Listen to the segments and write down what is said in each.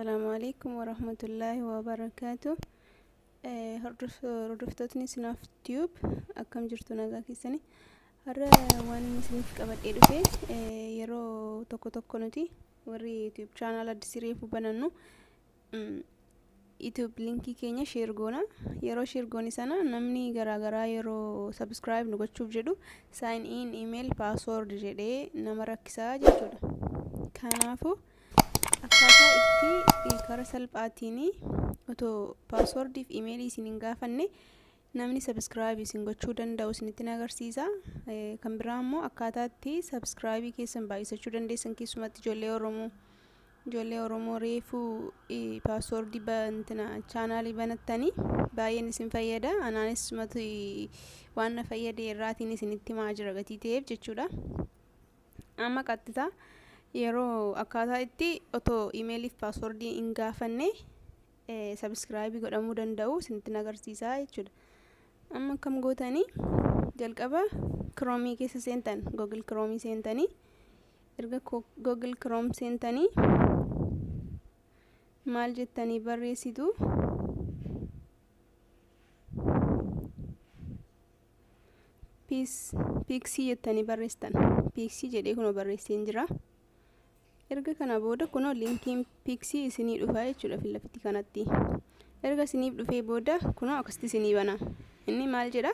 Assalamualaikum warahmatullahi wabarakatuh. Hordoftootni sinaaf tube akkam jirtu nagaa keessanii. Har'a waan isiniif qabadhee dhufe yeroo tokko nuti warri YouTube channel Addisii reefu banannu YouTube linkii keenya share goona. Yeroo share gooni sana namni garaagaraa yeroo subscribe nu gochuuf jedhu sign in email password jedhee nama rakkisaa jechuudha. Kanaafuu akkaataa itti karaa salphaatiin otoo password fi email isin gaafanne namni subscribe isin gochuu danda'u isinitti agarsiisa. Kan biraa immoo akkaataa itti subscribe keessan baay'isachuu dandeessan keessumatti ijoollee Oromoo reefuu password bantina channel banattanii baay'een isin fayyada. Anaanis matu waan na fayyade irraatiin isinitti himaa jira gatii ta'eef jechuudha. Amma qaxxitaa yeroo akkaataa itti otoo email fi password hin gaafanne subscribe godhamuu danda'u isinitti agarsiisa jechuudha. Amma kam gootanii jalqaba Chrome keessa seentan Google Chrome seentanii erga Google Chrome seentanii maal jettanii barreessitu pixii jettanii barreessitan pixii jedhee kunoo barreesseen jira. Erga kana booda kunoo linkiin pixii isinii dhufa jechuudha filafitti kanatti. Erga isiniif dhufee booda kunoo akkasitti isinii bana. Inni maal jedha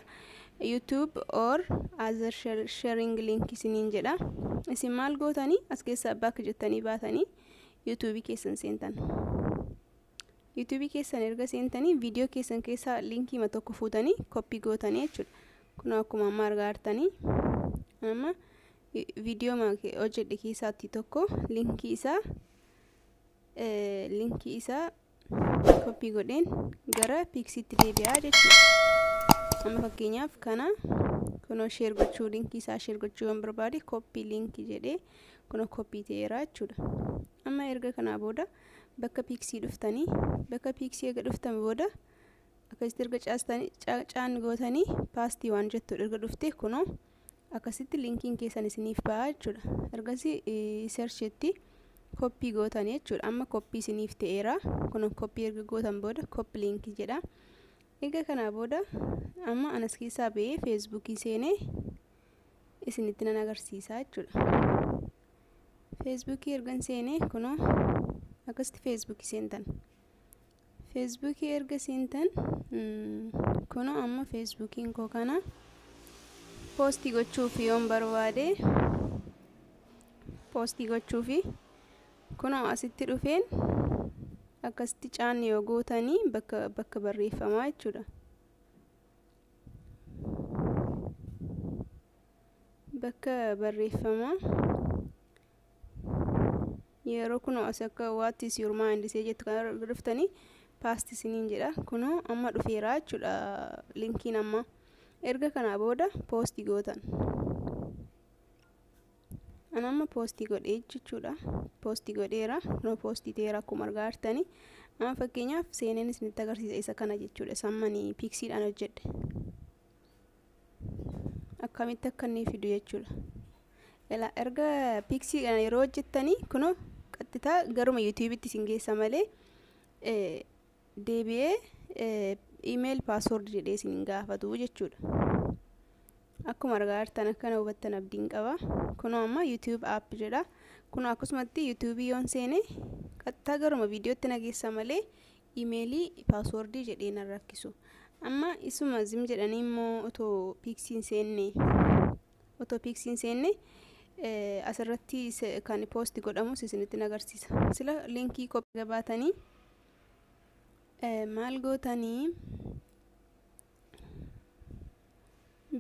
YouTube or other sharing link isiniin jedha. Isin maal gootanii as keessa bakka jettanii baatanii YouTube keessan seentan. YouTube keessan erga seentanii viidiyoo keessan keessaa linkii ma tokko fuutanii copy gootanii jechuudha. Kunoo akkuma amma argaa jirtanii amma viidiyoo ma hojjedhe keessaatti tokko linkii isaa copy godheen gara pixiitti deebi'aa jechuudha. Amma fakkeenyaaf kana kunoo share gochuu linkii isaa share gochuu waan barbaade copy link jedhee kunoo copy ta'eera jechuudha. Amma erga kana booda bakka pixii dhuftanii bakka pixii erga dhuftan booda akkasitti erga caan gootanii paastii waan jettu erga dhufte kunoo akkasitti linkiin keessan isiniif ba'a jechuudha. Ergasii searchetti copy gootanii jechuudha. Amma copy isiniif ta'eera. Kunoo copy erga gootan booda copy link jedha. Egaa kana booda amma anas keessaa ba'ee Facebook seenee isinitti nan agarsiisa jechuudha. Facebook ergan seenee kunoo akkasitti Facebook seentan. Facebook erga seentan kunoo amma Facebookiin koo kana posti gochuuf yoon barbaade posti gochuufi kunoo asitti dhufeen akkasitti caan yoo gootanii bakka barreeffamaa jechuudha. Bakka barreeffamaa yeroo kunoo as akka what is your mind jettu kana dhuftanii paste isiniin jedha. Kunoo amma dhufeera jechuudha linkiin amma. Erga kana booda posti gootan. Anamma posti godhee jechuudha. Posti godheera. Kunoo posti ta'eera akkuma argaa jirtanii. Amma fakkeenyaaf seeneen isinitti agarsiisa isa kana jechuudha. Sammanii pixiidhaan hojjedhe. Akkamitti akka inni fidu jechuudha. Erga pixii kana yeroo hojjettanii kunoo qaxxitaa garuma YouTube'itti isin geessa malee deebi'ee email password jedhee isin gaafatu jechuudha. Akkuma argaa jirtan akkana hubattan abdiin qaba. Kunoo amma YouTube app jedha. Kunoo akkasumatti YouTube yoon seene qaxxitaa garuma viidiyootti nageessa malee emailii password jedhee nan rakkisu. Amma isuma zim jedhanii immoo otoo pixiin seenne asirratti kan posti godhamus isinitti agarsiisa. Sila linkii copy gabaatanii maal gootanii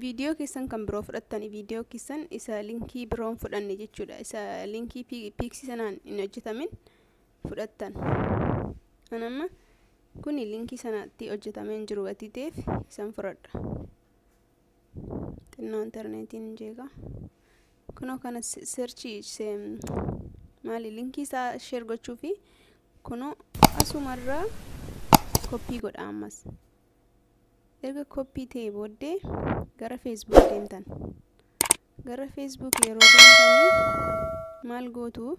viidiyoo keessan kan biroo fudhattanii viidiyoo keessan isa linkii biroon fudhanne jechuudha. Isa linkii pixii sanaan hin hojjetamin fudhattan. Anamma kuni linkii sanatti hojjetamee jiru gatii ta'eef isan fudhadha. Xinnoo internetiin jeeqa. Kunoo kana search maali linkii isaa share gochuufi kunoo asumarraa copy godha ammas. Erga copy ta'e booddee gara Facebook deemtan. Gara Facebook yeroo deemtanii maal gootu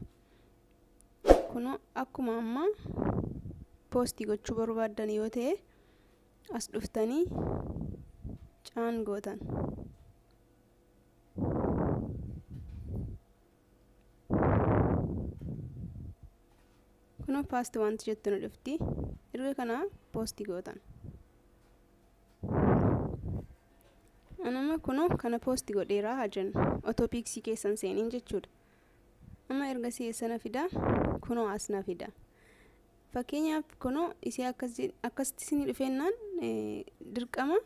kuno akkuma amma poostii gochuu barbaadan yoo ta'e as dhuftanii caan gootan. Kuno paasti wanti jettu nu dhufti. Erga kana poostii gootan. Anama kuno kana poostii godheeraa hajan otoopiksii keessan seeniin jechuudha. Amma erga sana fida kuno asna fida. Fakkeenyaaf kuno isii akkasitti isin dhufeennaan dirqama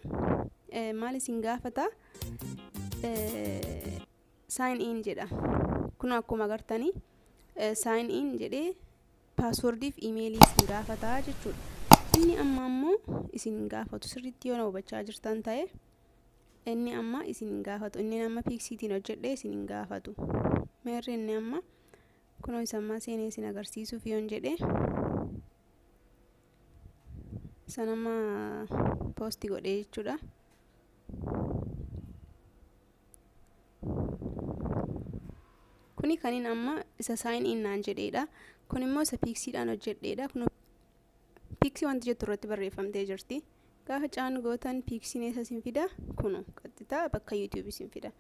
maal isin gaafata sign in jedha. Kuno akkuma agartanii sign in jedhee passwordiif emailii isin gaafata jechuudha. Inni amma ammoo isin gaafatu sirriitti yoo na hubachaa jirtan ta'e inni amma isin gaafatu. Inni amma piksiitiin hojjedhee isin gaafatu. Meerri inni amma kuno isammaa seenee isin agarsiisuuf yoon jedhee sanama poostii godhee jechuudha. Kuni kanin amma isa sign in naan jedheedha. Kun immoo isa piksiidhaan hojjedheedha. Kun piksi wanti jettu irratti barreeffamtee jirti. Gaafa caan gootan piksiin eessa isin fida? Kunu qaxxitaa bakka YouTube isin fida.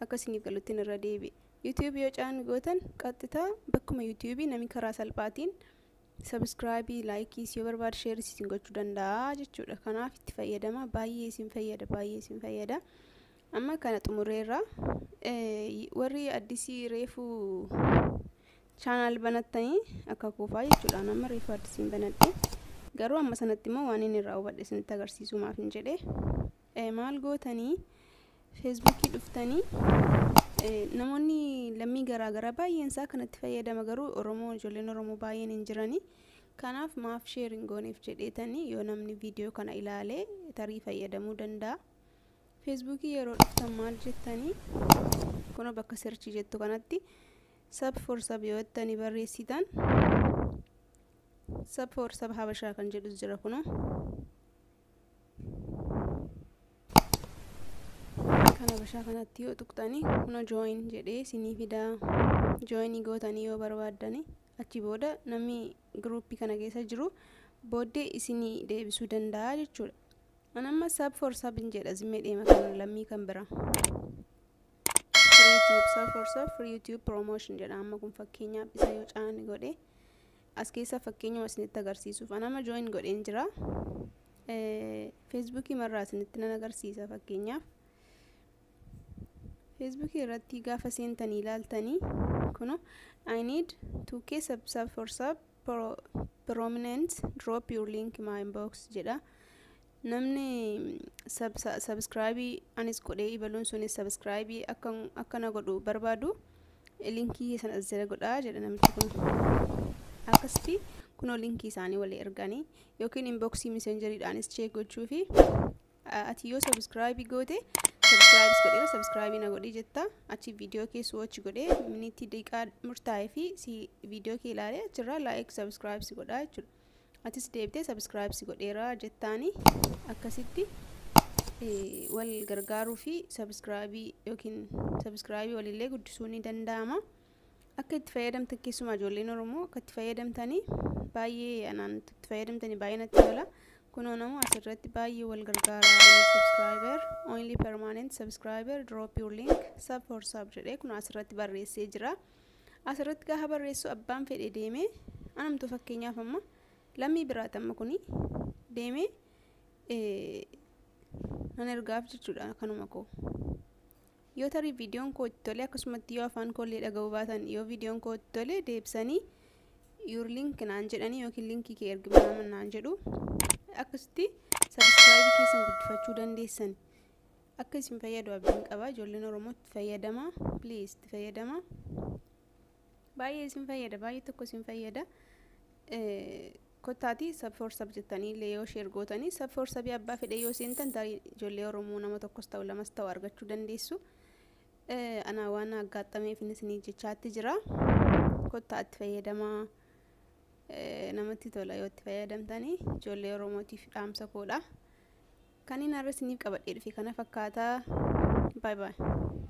Akka isiniif galutti irra deebi'e. YouTube yoo caan gootan qaxxitaa bakkuma YouTube namni karaa salphaatiin subscribe, like yoo barbaade share isin gochuu danda'a jechuudha. Kanaaf itti fayyadama. Baay'ee isin fayyada. Amma kana xumureerra warri Addisii reefuu channel banattanii akka kuufaa jechuudha. Nama reefuu Addisiin banadhe. Garuu amma sanatti immoo waan inni irraa hubadhe isinitti agarsiisumaaf hin jedhe. Maal gootanii Facebookii dhuftanii namoonni lammii garaagaraa baay'een isaa kanatti fayyadama. Garuu ijoolleen Oromoo baay'een hin jirani. Kanaaf maaf sharing gooneef jedheetanii yoo namni viidiyoo kana ilaalee tarii fayyadamuu danda'a. Facebookii yeroo dhuftan maal jettanii kuno bakka search jettu kanatti sub for sub yoo jettanii barreessitan sub for sub habashaa kan jedhu jira kuno. Kana habashaa kanatti yoo tuqxanii kuno join jedhee isinii fida. Join gootanii yoo barbaadani achi booda namni groupii kana keessa jiru booddee isinii deebisuu danda'a jechuudha. Anamma sub for sub jedha zimmee deema kan lammii kan bira. YouTube sub for sub for YouTube promotion jedha. Amma kun fakkeenyaaf isa yoo caan godhe as keessa fakkeenyuma isinitti agarsiisuuf anama join godheen jira. Facebookii marraa isinitti nan agarsiisa fakkeenyaaf. Facebookii irratti gaafa seentanii ilaaltanii kuno I need 2k sub for sub prominent drop your link in my inbox jedha. Namni subscribe anis godhee ibaluun sunis subscribe akkana godhu barbaadu linkii sana asirra godhaa jedha namichi kun. Akkasitti kunoo linkii isaanii walii erganii yookiin inboxii messengeridhaanis check gochuu fi ati yoo subscribe goote subscribe na godhi jetta achi viidiyoo keessa watch godhee miniitii daqiiqaa murtaa'ee fi si viidiyoo kee ilaalee achirraa like subscribe si godhaa jechuudha. Atis deebitee subscribe si godheera jettaanii akkasitti wal gargaaruu fi subscribe yookiin subscribe walillee guddisuun ni danda'ama. Akka itti fayyadamtan keessumaa ijoolleen Oromoo akka itti fayyadamtanii baay'ee anaan itti fayyadamtanii baay'ee natti tola. Kunoo namoo asirratti baay'ee wal gargaara. Subscriber only permanent subscriber drop your link sub for sub jedhee kun asirratti barreessee jira. Asirratti gaafa barreessu abbaan fedhe deemee anamtu fakkeenyaaf amma lammii biraatamma kuni deemee nan ergaaf jechuudha kanuma koo. Yoo tarii viidiyoon koo itti tole akkasumatti yoo afaan koollee dhaga'uu baatan yoo viidiyoon koo itti tole deebisanii your link naan jedhanii yookiin linkii kee ergimaa naan jedhu akkasitti subscribe keessan guddifachuu dandeessan. Akka isin fayyadu abdiin qaba. Ijoolleen Oromoo itti fayyadama. Please itti fayyadama. Baay'ee isin fayyada. Baay'ee tokko isin fayyada. Kottaati sub for sub jettanii illee yoo share gootanii sub for sub abbaa fedhe yoo seentan tarii ijoollee Oromoo nama tokkos ta'u lamas ta'u argachuu dandeessu. Ana waan aggaxameef isinii jechaatti jira. Kottaatti fayyadama. Namatti tola yoo itti fayyadamtanii ijoollee Oromootiif dhaamsa koodha. Kan inni har'a isiniif qabadhee dhufe kana fakkaata. Bye bye.